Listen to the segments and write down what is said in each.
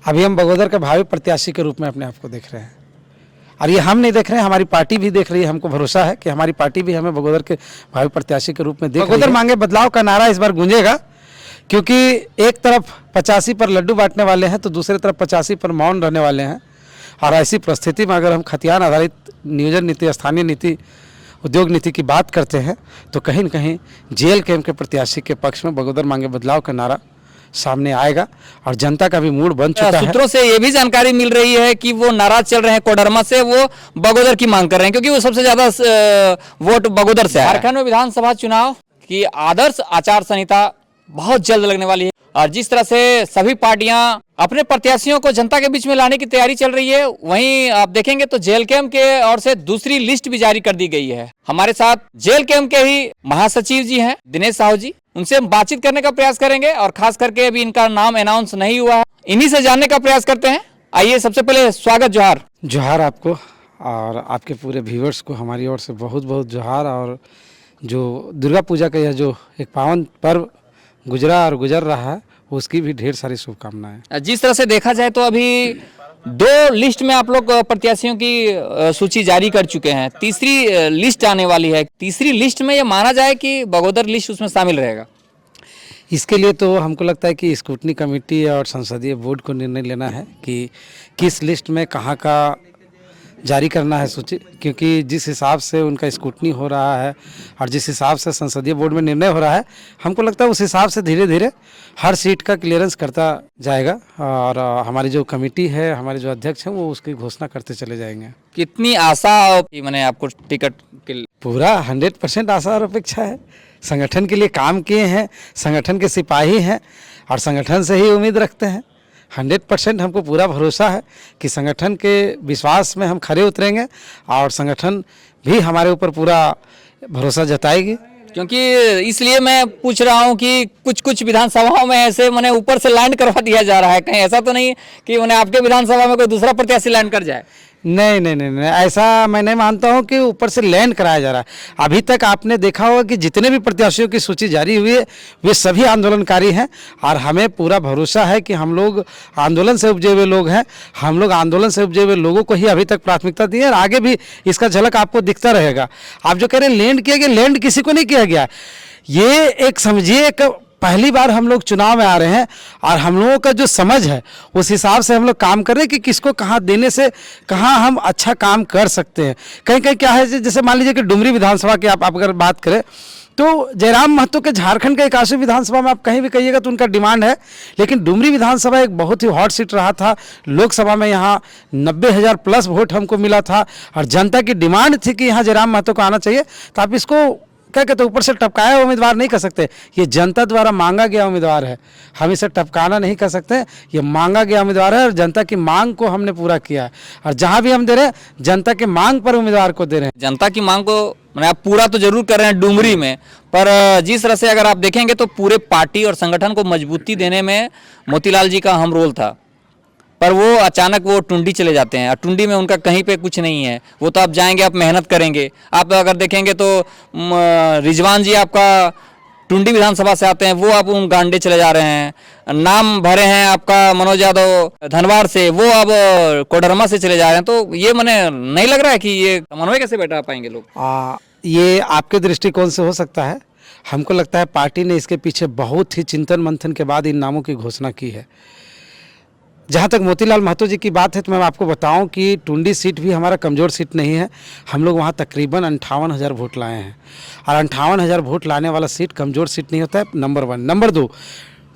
अभी हम बगोदर के भावी प्रत्याशी के रूप में अपने आप को देख रहे हैं, और ये हम नहीं देख रहे हैं, हमारी पार्टी भी देख रही है। हमको भरोसा है कि हमारी पार्टी भी हमें बगोदर के भावी प्रत्याशी के रूप में देख रही है। बगोदर मांगे बदलाव का नारा इस बार गूंजेगा, क्योंकि एक तरफ 85 पर लड्डू बांटने वाले हैं तो दूसरी तरफ 85 पर मौन रहने वाले हैं। और ऐसी परिस्थिति में अगर हम खतियान आधारित नियोजन नीति, स्थानीय नीति, उद्योग नीति की बात करते हैं तो कहीं न कहीं JLKM के प्रत्याशी के पक्ष में बगोदर मांगे बदलाव का नारा सामने आएगा, और जनता का भी मूड बन चुका है। सूत्रों से ये भी जानकारी मिल रही है कि वो नाराज चल रहे हैं कोडरमा से, वो बगोदर की मांग कर रहे हैं, क्योंकि वो सबसे ज्यादा वोट बगोदर से आया है। झारखंड में विधानसभा चुनाव की आदर्श आचार संहिता बहुत जल्द लगने वाली है, और जिस तरह से सभी पार्टियां अपने प्रत्याशियों को जनता के बीच में लाने की तैयारी चल रही है, वहीं आप देखेंगे तो JLKM के ओर से दूसरी लिस्ट भी जारी कर दी गई है। हमारे साथ JLKM के ही महासचिव जी हैं दिनेश साहू जी, उनसे हम बातचीत करने का प्रयास करेंगे, और खास करके अभी इनका नाम अनाउंस नहीं हुआ है, इन्हीं से जानने का प्रयास करते हैं। आइए, सबसे पहले स्वागत, जोहार। जोहार आपको और आपके पूरे व्यूअर्स को हमारी ओर से बहुत बहुत जोहार। और जो दुर्गा पूजा का यह जो एक पावन पर्व गुजरा और गुजर रहा है, उसकी भी ढेर सारी शुभकामनाएं। जिस तरह से देखा जाए तो अभी 2 लिस्ट में आप लोग प्रत्याशियों की सूची जारी कर चुके हैं, तीसरी लिस्ट आने वाली है। तीसरी लिस्ट में ये माना जाए कि बगोदर लिस्ट उसमें शामिल रहेगा? इसके लिए तो हमको लगता है कि स्क्रूटनी कमेटी और संसदीय बोर्ड को निर्णय लेना है कि किस लिस्ट में कहाँ का जारी करना है सूची, क्योंकि जिस हिसाब से उनका स्क्रूटनी हो रहा है और जिस हिसाब से संसदीय बोर्ड में निर्णय हो रहा है, हमको लगता है उस हिसाब से धीरे धीरे हर सीट का क्लियरेंस करता जाएगा, और हमारी जो कमेटी है, हमारे जो अध्यक्ष हैं, वो उसकी घोषणा करते चले जाएंगे। कितनी आशा और मैंने आपको टिकट के पूरा 100% आशा और अपेक्षा है। संगठन के लिए काम किए हैं, संगठन के सिपाही हैं, और संगठन से ही उम्मीद रखते हैं। 100% हमको पूरा भरोसा है कि संगठन के विश्वास में हम खरे उतरेंगे, और संगठन भी हमारे ऊपर पूरा भरोसा जताएगी। क्योंकि इसलिए मैं पूछ रहा हूं कि कुछ विधानसभाओं में ऐसे मैंने ऊपर से लैंड करवा दिया जा रहा है, कहीं ऐसा तो नहीं कि मैंने आपके विधानसभा में कोई दूसरा प्रत्याशी लैंड कर जाए? नहीं, ऐसा मैं नहीं मानता हूं कि ऊपर से लैंड कराया जा रहा है। अभी तक आपने देखा होगा कि जितने भी प्रत्याशियों की सूची जारी हुई है, वे सभी आंदोलनकारी हैं, और हमें पूरा भरोसा है कि हम लोग आंदोलन से उपजे हुए लोग हैं। हम लोग आंदोलन से उपजे हुए लोगों को ही अभी तक प्राथमिकता दी है, और आगे भी इसका झलक आपको दिखता रहेगा। आप जो कह रहे हैं लैंड किया गया, लैंड किसी को नहीं किया गया। ये एक समझिए, एक पहली बार हम लोग चुनाव में आ रहे हैं, और हम लोगों का जो समझ है उस हिसाब से हम लोग काम कर रहे हैं कि किसको कहाँ देने से कहाँ हम अच्छा काम कर सकते हैं। कहीं कहीं क्या है, जैसे मान लीजिए कि डुमरी विधानसभा की आप अगर बात करें तो जयराम महतो के झारखंड के 81 विधानसभा में आप कहीं भी कहिएगा तो उनका डिमांड है, लेकिन डुमरी विधानसभा एक बहुत ही हॉट सीट रहा था। लोकसभा में यहाँ 90,000 प्लस वोट हमको मिला था, और जनता की डिमांड थी कि यहाँ जयराम महतो को आना चाहिए। तो आप इसको क्या कहते ऊपर से टपकाया उम्मीदवार नहीं कर सकते, ये जनता द्वारा मांगा गया उम्मीदवार है, हम इसे टपकाना नहीं कर सकते। ये मांगा गया उम्मीदवार है, और जनता की मांग को हमने पूरा किया है, और जहां भी हम दे रहे हैं जनता की मांग पर उम्मीदवार को दे रहे हैं। जनता की मांग को मैंने आप पूरा तो जरूर कर रहे हैं डुमरी में, पर जिस तरह से अगर आप देखेंगे तो पूरे पार्टी और संगठन को मजबूती देने में मोतीलाल जी का अहम रोल था, पर वो अचानक वो टुंडी चले जाते हैं, और टुंडी में उनका कहीं पे कुछ नहीं है। वो तो आप जाएंगे, आप मेहनत करेंगे। आप अगर देखेंगे तो रिजवान जी आपका टुंडी विधानसभा से आते हैं, वो आप उन गांडे चले जा रहे हैं। नाम भरे हैं आपका मनोज यादव धनवार से, वो अब कोडरमा से चले जा रहे हैं। तो ये मैंने नहीं लग रहा है कि ये समन्वय कैसे बैठा पाएंगे लोग? ये आपके दृष्टिकोण से हो सकता है। हमको लगता है पार्टी ने इसके पीछे बहुत ही चिंतन मंथन के बाद इन नामों की घोषणा की है। जहाँ तक मोतीलाल महतो जी की बात है तो मैं आपको बताऊं कि टुंडी सीट भी हमारा कमज़ोर सीट नहीं है। हम लोग वहाँ तकरीबन 58,000 वोट लाए हैं, और 58,000 वोट लाने वाला सीट कमज़ोर सीट नहीं होता है, नंबर 1। नंबर 2,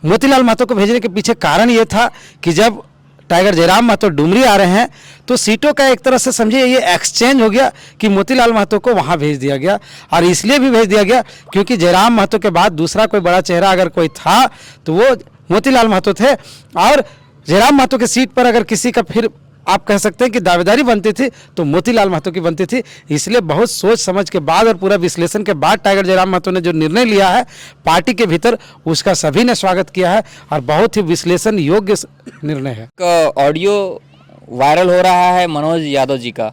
मोतीलाल महतो को भेजने के पीछे कारण ये था कि जब टाइगर जयराम महतो डुमरी आ रहे हैं तो सीटों का एक तरह से समझिए ये एक्सचेंज हो गया कि मोतीलाल महतो को वहाँ भेज दिया गया। और इसलिए भी भेज दिया गया क्योंकि जयराम महतो के बाद दूसरा कोई बड़ा चेहरा अगर कोई था तो वो मोतीलाल महतो थे, और जयराम महतो की सीट पर अगर किसी का फिर आप कह सकते हैं कि दावेदारी बनती थी तो मोतीलाल महतो की बनती थी। इसलिए बहुत सोच समझ के बाद और पूरा विश्लेषण के बाद टाइगर जयराम महतो ने जो निर्णय लिया है पार्टी के भीतर, उसका सभी ने स्वागत किया है, और बहुत ही विश्लेषण योग्य निर्णय है। ऑडियो वायरल हो रहा है मनोज यादव जी का,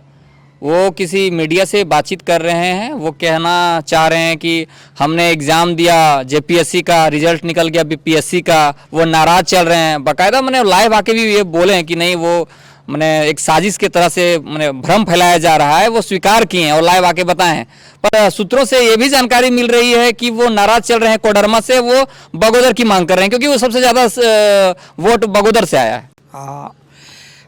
वो किसी मीडिया से बातचीत कर रहे हैं। वो कहना चाह रहे हैं कि हमने एग्ज़ाम दिया, जेपीएससी का रिजल्ट निकल गया बीपीएससी का, वो नाराज़ चल रहे हैं। बाकायदा मैंने लाइव आके भी ये बोले हैं कि नहीं, वो मैंने एक साजिश के तरह से मैंने भ्रम फैलाया जा रहा है, वो स्वीकार किए हैं और लाइव आके बताए हैं। पर सूत्रों से ये भी जानकारी मिल रही है कि वो नाराज़ चल रहे हैं कोडरमा से, वो बगोदर की मांग कर रहे हैं क्योंकि वो सबसे ज़्यादा वोट बगोदर से आया है।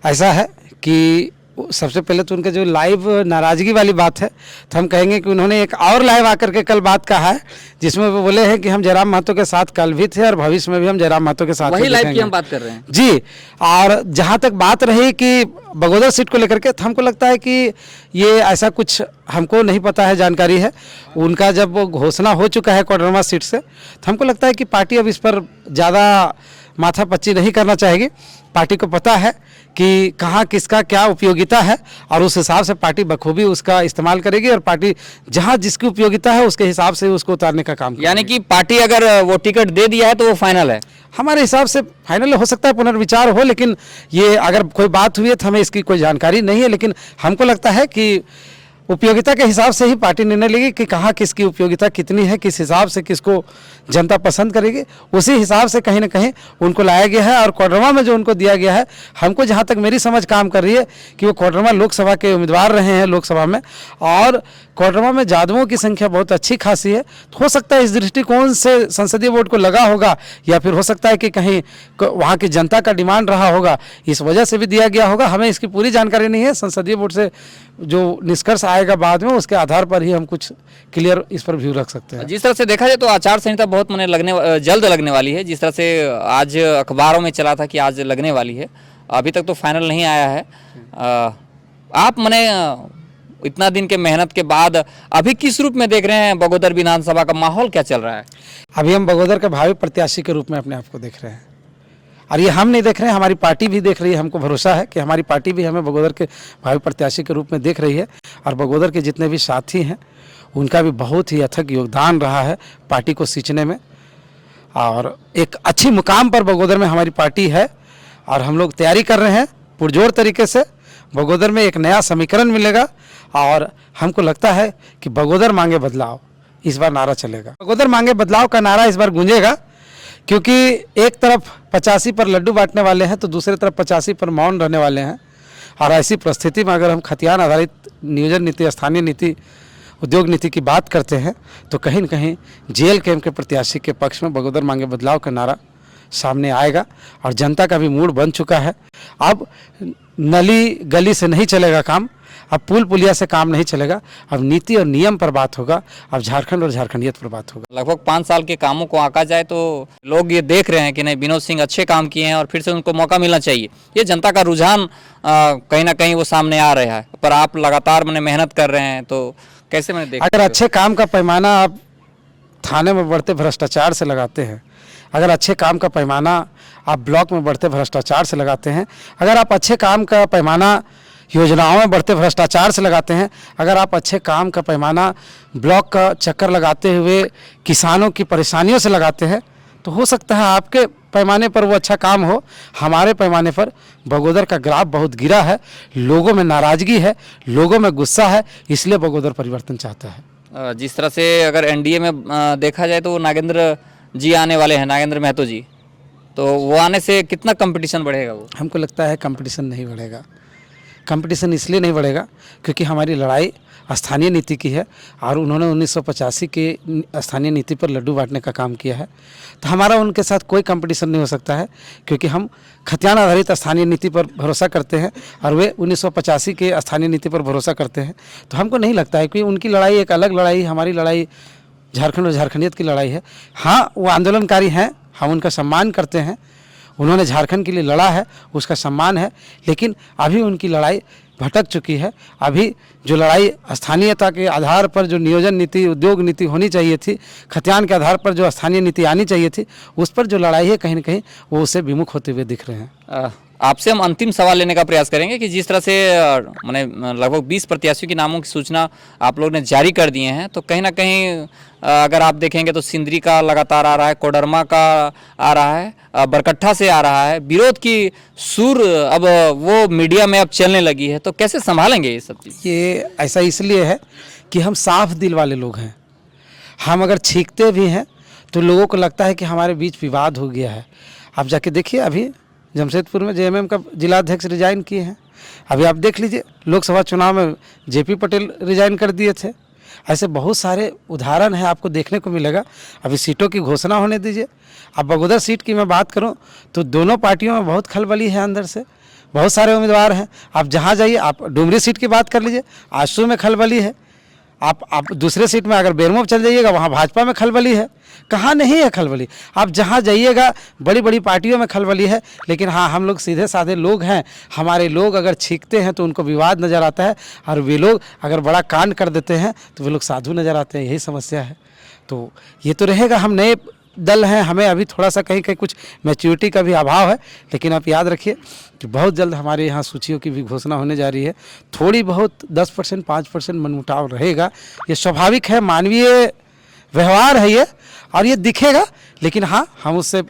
ऐसा है कि सबसे पहले तो उनका जो लाइव नाराज़गी वाली बात है, तो हम कहेंगे कि उन्होंने एक और लाइव आकर के कल बात कहा है जिसमें वो बोले हैं कि हम जयराम महतो के साथ कल भी थे और भविष्य में भी हम जयराम महतो के साथ वही लाइव की हम बात कर रहे हैं जी। और जहाँ तक बात रही कि बगोदर सीट को लेकर के, तो हमको लगता है कि ये ऐसा कुछ हमको नहीं पता है, जानकारी है उनका जब वो घोषणा हो चुका है कोडरमा सीट से, तो हमको लगता है कि पार्टी अब इस पर ज़्यादा माथापच्ची नहीं करना चाहेगी। पार्टी को पता है कि कहाँ किसका क्या उपयोगिता है और उस हिसाब से पार्टी बखूबी उसका इस्तेमाल करेगी और पार्टी जहाँ जिसकी उपयोगिता है उसके हिसाब से उसको उतारने का काम करेगी। यानी कि पार्टी अगर वो टिकट दे दिया है तो वो फाइनल है। हमारे हिसाब से फाइनल हो सकता है, पुनर्विचार हो, लेकिन ये अगर कोई बात हुई है तो हमें इसकी कोई जानकारी नहीं है। लेकिन हमको लगता है कि उपयोगिता के हिसाब से ही पार्टी निर्णय लेगी कि कहाँ किसकी उपयोगिता कितनी है, किस हिसाब से किसको जनता पसंद करेगी, उसी हिसाब से कहीं ना कहीं उनको लाया गया है। और कोडरमा में जो उनको दिया गया है, हमको जहाँ तक मेरी समझ काम कर रही है कि वो कोडरमा लोकसभा के उम्मीदवार रहे हैं लोकसभा में, और कोडरमा में जादवों की संख्या बहुत अच्छी खासी है। तो हो सकता है इस दृष्टिकोण से संसदीय बोर्ड को लगा होगा, या फिर हो सकता है कि कहीं वहाँ की जनता का डिमांड रहा होगा, इस वजह से भी दिया गया होगा। हमें इसकी पूरी जानकारी नहीं है। संसदीय बोर्ड से जो निष्कर्ष आएगा बाद में, उसके आधार पर ही हम कुछ क्लियर इस पर व्यू रख सकते हैं। जिस तरह से देखा जाए तो आचार संहिता बहुत मैंने जल्द लगने वाली है। जिस तरह से आज अखबारों में चला था कि आज लगने वाली है, अभी तक तो फाइनल नहीं आया है। आप मैंने इतना दिन के मेहनत के बाद अभी किस रूप में देख रहे हैं बगोदर विधानसभा का माहौल क्या चल रहा है? अभी हम बगोदर के भावी प्रत्याशी के रूप में अपने आप को देख रहे हैं, और ये हम नहीं देख रहे हैं, हमारी पार्टी भी देख रही है। हमको भरोसा है कि हमारी पार्टी भी हमें बगोदर के भावी प्रत्याशी के रूप में देख रही है, और बगोदर के जितने भी साथी हैं उनका भी बहुत ही अथक योगदान रहा है पार्टी को सींचने में, और एक अच्छी मुकाम पर बगोदर में हमारी पार्टी है। और हम लोग तैयारी कर रहे हैं पुरजोर तरीके से। बगोदर में एक नया समीकरण मिलेगा, और हमको लगता है कि बगोदर मांगे बदलाव इस बार नारा चलेगा। बगोदर मांगे बदलाव का नारा इस बार गूंजेगा, क्योंकि एक तरफ 85 पर लड्डू बांटने वाले हैं तो दूसरी तरफ 85 पर मौन रहने वाले हैं। और ऐसी परिस्थिति में अगर हम खतियान आधारित नियोजन नीति, स्थानीय नीति, उद्योग नीति की बात करते हैं, तो कहीं न कहीं जेल कैंप के प्रत्याशी के पक्ष में बगोदर मांगे बदलाव का नारा सामने आएगा। और जनता का भी मूड बन चुका है। अब नली गली से नहीं चलेगा काम, अब पुल पुलिया से काम नहीं चलेगा, अब नीति और नियम पर बात होगा, अब झारखंड और झारखंडियत पर बात होगा। लगभग 5 साल के कामों को आंका जाए तो लोग ये देख रहे हैं कि नहीं, विनोद सिंह अच्छे काम किए हैं और फिर से उनको मौका मिलना चाहिए। ये जनता का रुझान कहीं ना कहीं वो सामने आ रहा है। पर आप लगातार मैंने मेहनत कर रहे हैं, तो कैसे मैंने देखा? अगर अच्छे काम का पैमाना आप थाने में बढ़ते भ्रष्टाचार से लगाते हैं, अगर अच्छे काम का पैमाना आप ब्लॉक में बढ़ते भ्रष्टाचार से लगाते हैं, अगर आप अच्छे काम का पैमाना योजनाओं में बढ़ते भ्रष्टाचार से लगाते हैं, अगर आप अच्छे काम का पैमाना ब्लॉक का चक्कर लगाते हुए किसानों की परेशानियों से लगाते हैं, तो हो सकता है आपके पैमाने पर वो अच्छा काम हो। हमारे पैमाने पर बगोदर का ग्राफ बहुत गिरा है, लोगों में नाराज़गी है, लोगों में गुस्सा है, इसलिए बगोदर परिवर्तन चाहता है। जिस तरह से अगर एनडीए में देखा जाए तो नागेंद्र जी आने वाले हैं, नागेंद्र महतो जी, तो वो आने से कितना कंपटीशन बढ़ेगा? वो हमको लगता है कंपटीशन नहीं बढ़ेगा। कंपटीशन इसलिए नहीं बढ़ेगा क्योंकि हमारी लड़ाई स्थानीय नीति की है, और उन्होंने 1985 के स्थानीय नीति पर लड्डू बांटने का काम किया है। तो हमारा उनके साथ कोई कंपटीशन नहीं हो सकता है, क्योंकि हम खतियान आधारित स्थानीय नीति पर भरोसा करते हैं और वे 1985 के स्थानीय नीति पर भरोसा करते हैं। तो हमको नहीं लगता है कि उनकी लड़ाई एक अलग लड़ाई, हमारी लड़ाई झारखंड और झारखंडियत की लड़ाई है। हाँ, वो आंदोलनकारी हैं, हम उनका सम्मान करते हैं, उन्होंने झारखंड के लिए लड़ा है, उसका सम्मान है। लेकिन अभी उनकी लड़ाई भटक चुकी है। अभी जो लड़ाई स्थानीयता के आधार पर जो नियोजन नीति, उद्योग नीति होनी चाहिए थी, खतियान के आधार पर जो स्थानीय नीति आनी चाहिए थी, उस पर जो लड़ाई है कहीं ना कहीं वो उससे विमुख होते हुए दिख रहे हैं। आपसे हम अंतिम सवाल लेने का प्रयास करेंगे कि जिस तरह से माने लगभग 20 प्रत्याशियों की नामों की सूचना आप लोग ने जारी कर दिए हैं, तो कहीं ना कहीं अगर आप देखेंगे तो सिंदरी का लगातार आ रहा है, कोडरमा का आ रहा है, बरकट्ठा से आ रहा है, विरोध की सुर अब वो मीडिया में अब चलने लगी है, तो कैसे संभालेंगे ये सब चीज़? ये ऐसा इसलिए है कि हम साफ दिल वाले लोग हैं। हम अगर छींकते भी हैं तो लोगों को लगता है कि हमारे बीच विवाद हो गया है। आप जाके देखिए, अभी जमशेदपुर में जेएमएम का जिलाध्यक्ष रिजाइन किए हैं। अभी आप देख लीजिए, लोकसभा चुनाव में जेपी पटेल रिजाइन कर दिए थे। ऐसे बहुत सारे उदाहरण हैं, आपको देखने को मिलेगा। अभी सीटों की घोषणा होने दीजिए। अब बगोदर सीट की मैं बात करूं तो दोनों पार्टियों में बहुत खलबली है, अंदर से बहुत सारे उम्मीदवार हैं। आप जहां जाइए, आप डुमरी सीट की बात कर लीजिए, आजसू में खलबली है। आप दूसरे सीट में अगर बेरमो चल जाइएगा, वहाँ भाजपा में खलबली है। कहाँ नहीं है खलबली? आप जहाँ जाइएगा बड़ी बड़ी पार्टियों में खलबली है। लेकिन हाँ, हम लोग सीधे साधे लोग हैं। हमारे लोग अगर छींकते हैं तो उनको विवाद नज़र आता है, और वे लोग अगर बड़ा कांड कर देते हैं तो वे लोग साधु नज़र आते हैं। यही समस्या है। तो ये तो रहेगा, हम नए दल हैं, हमें अभी थोड़ा सा कहीं कहीं कुछ मैच्योरिटी का भी अभाव है। लेकिन आप याद रखिए कि बहुत जल्द हमारे यहाँ सूचियों की भी घोषणा होने जा रही है। थोड़ी बहुत 10% 5% मनमुटाव रहेगा, ये स्वाभाविक है, मानवीय व्यवहार है ये, और ये दिखेगा। लेकिन हाँ, हम उससे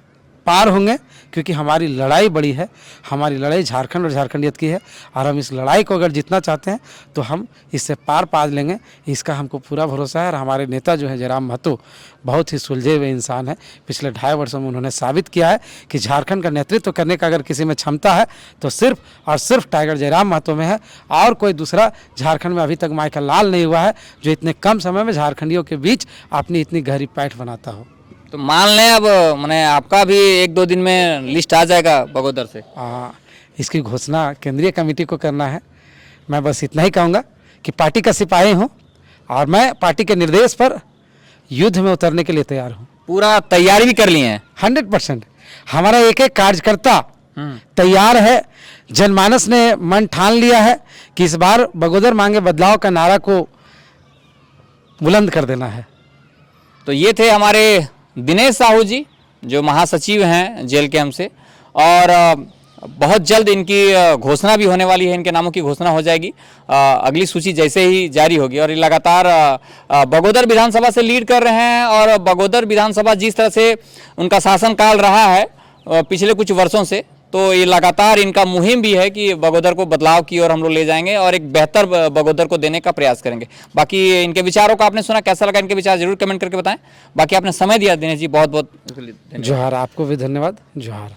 पार होंगे, क्योंकि हमारी लड़ाई बड़ी है। हमारी लड़ाई झारखंड और झारखंडियत की है, और हम इस लड़ाई को अगर जीतना चाहते हैं तो हम इससे पार पा लेंगे, इसका हमको पूरा भरोसा है। और हमारे नेता जो हैं जयराम महतो, बहुत ही सुलझे हुए इंसान हैं। पिछले 2.5 वर्षों में उन्होंने साबित किया है कि झारखंड का नेतृत्व करने का अगर किसी में क्षमता है तो सिर्फ और सिर्फ टाइगर जयराम महतो में है। और कोई दूसरा झारखंड में अभी तक माइकल लाल नहीं हुआ है जो इतने कम समय में झारखंडियों के बीच अपनी इतनी गहरी पैठ बनाता हो। तो मान लें अब मैंने आपका भी 1-2 दिन में लिस्ट आ जाएगा बगोदर से। इसकी घोषणा केंद्रीय कमेटी को करना है। मैं बस इतना ही कहूँगा कि पार्टी का सिपाही हूँ, और मैं पार्टी के निर्देश पर युद्ध में उतरने के लिए तैयार हूँ। पूरा तैयारी भी कर लिए हैं? 100%। हमारा एक एक कार्यकर्ता तैयार है। जनमानस ने मन ठान लिया है कि इस बार बगोदर मांगे बदलाव का नारा को बुलंद कर देना है। तो ये थे हमारे दिनेश साहू जी, जो महासचिव हैं जेल के हमसे, और बहुत जल्द इनकी घोषणा भी होने वाली है। इनके नामों की घोषणा हो जाएगी अगली सूची जैसे ही जारी होगी। और ये लगातार बगोदर विधानसभा से लीड कर रहे हैं, और बगोदर विधानसभा जिस तरह से उनका शासनकाल रहा है पिछले कुछ वर्षों से, तो ये लगातार इनका मुहिम भी है कि बगोदर को बदलाव की ओर हम लोग ले जाएंगे और एक बेहतर बगोदर को देने का प्रयास करेंगे। बाकी इनके विचारों को आपने सुना, कैसा लगा इनके विचार जरूर कमेंट करके बताएं। बाकी आपने समय दिया दिनेश जी, बहुत बहुत जोहार। आपको भी धन्यवाद। जोहार।